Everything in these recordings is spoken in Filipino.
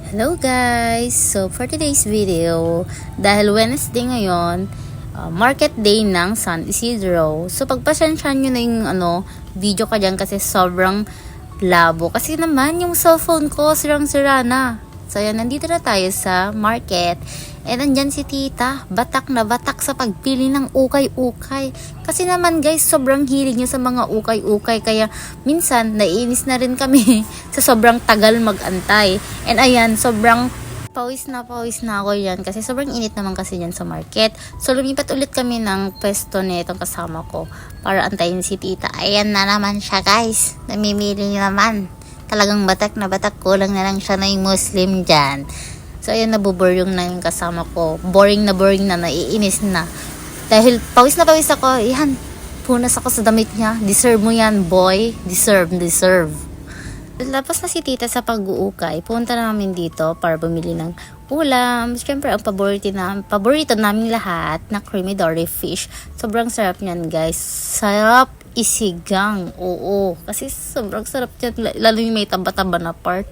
Hello guys! So for today's video, dahil Wednesday ngayon, market day ng San Isidro. So pagpasensyahan nyo na yung video ka dyan kasi sobrang labo. Kasi naman yung cellphone ko sirang-sira na. So yan, nandito na tayo sa market. And nandyan si tita, batak na batak sa pagpili ng ukay-ukay. Kasi naman guys, sobrang hilig niya sa mga ukay-ukay. Kaya minsan, naiinis na rin kami sa sobrang tagal mag-antay. And ayan, sobrang pawis na ako yan. Kasi sobrang init naman kasi yan sa market. So lumipat ulit kami ng pwesto na itong kasama ko para antayin si tita. Ayan na naman siya guys, namimili niya naman. Talagang batak na batak, kulang na lang siya na yung Muslim dyan. So, ayan, nabuboring na yung kasama ko. Boring na, naiinis na. Dahil pawis na pawis ako, yan, punas ako sa damit niya. Deserve mo yan, boy. Deserve. Tapos na si tita sa pag-uukay. Punta namin dito para bumili ng ulam. Siyempre, ang paborito namin lahat na creamy dory fish. Sobrang sarap niyan, guys. Sarap isigang. Oo. Kasi sobrang sarap niyan. Lalo yung may taba-taba na part.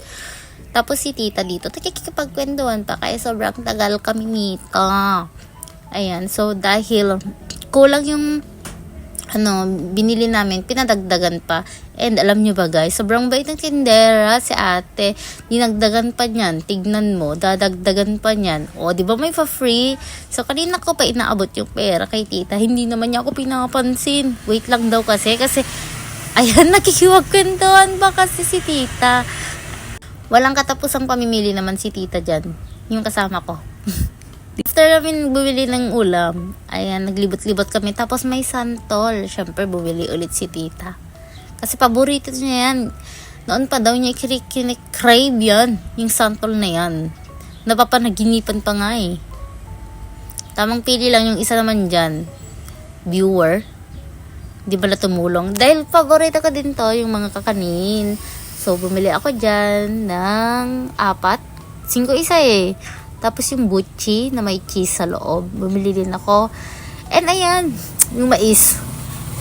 Tapos si tita dito, nakikipagkwentuhan pa kaya sobrang tagal kami nito. Ayan, so dahil kulang yung binili namin, pinadagdagan pa. And alam nyo ba guys, sobrang bait ng tindera si ate. Dinagdagan pa niyan, tignan mo, dadagdagan pa niyan. O, di ba may pa-free? So kanina ko pa inaabot yung pera kay tita. Hindi naman niya ako pinapansin. Wait lang daw kasi ayan, nakikiwagkwentuhan pa kasi si tita. Walang katapusang pamimili naman si tita dyan. Yung kasama ko. After namin bumili ng ulam, ayan, naglibot-libot kami. Tapos may santol. Siyempre, bumili ulit si tita. Kasi paborito niya yan. Noon pa daw niya crave yan. Yung santol na yan. Napapanaginipan pa nga eh. Tamang pili lang yung isa naman dyan. Viewer. Di ba na tumulong? Dahil paborito ko din to, yung mga kakanin. So, bumili ako dyan ng 5 isa eh. Tapos yung butchi na may cheese sa loob. Bumili din ako. And ayan, yung mais.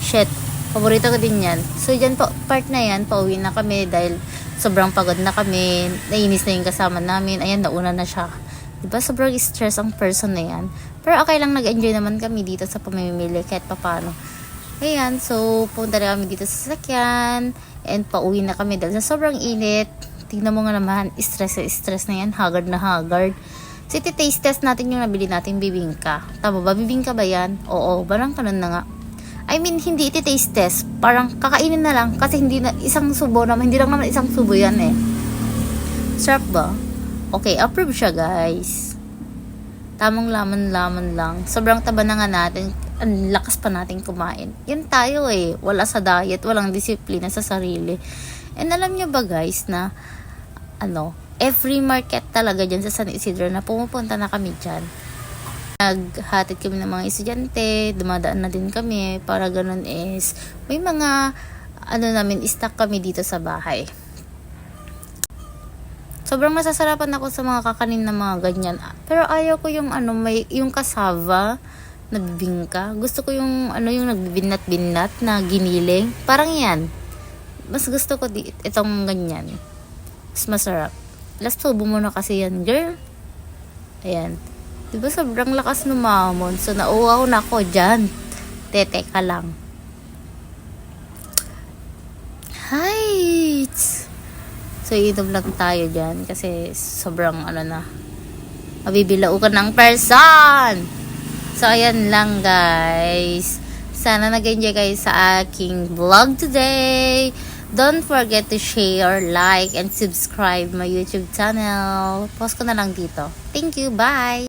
Shit, paborito ko din yan. So, dyan po, part na yan, pauwi na kami dahil sobrang pagod na kami. Nainis na yung kasama namin. Ayan, nauna na siya. Diba, sobrang stress ang person na yan. Pero okay lang, nag-enjoy naman kami dito sa pamimili kahit papano. Ayan, so punta na kami dito sa sasakyan and pauwi na kami dahil sa sobrang init. Tingnan mo nga naman, stress na yan, haggard na haggard. So taste test natin yung nabili natin bibingka. Tama ba? Bibingka ba yan? Oo, parang kanon na nga. I mean, hindi taste test. Parang kakainin na lang kasi hindi na isang subo naman. Hindi lang naman isang subo yan eh. Sarap ba? Okay, approve siya guys. Tamang laman lang. Sobrang taba na nga natin. Ang lakas pa natin kumain. Yan tayo eh. Wala sa diet, walang disiplina sa sarili. And alam nyo ba guys na every market talaga dyan sa San Isidro na pumupunta na kami dyan. Naghatid kami ng mga estudyante, dumadaan na din kami para ganun is may mga stock kami dito sa bahay. Sobrang masasarapan ako sa mga kakanin na mga ganyan. Pero ayaw ko yung yung kasava na bibingka. Gusto ko yung yung nagbibinat-binat na giniling. Parang yan. Mas gusto ko itong ganyan. Mas masarap. Last tubo mo na kasi yan, girl. Ayan. Diba sobrang lakas numamon. So nauuaw na ako dyan. Teka lang. Hi! So inom lang tayo dyan kasi sobrang mabibilaukan ng person. So, ayan lang guys. Sana nag-enjoy kayo sa aking vlog today. Don't forget to share, like, and subscribe my YouTube channel. Post ko na lang dito. Thank you. Bye!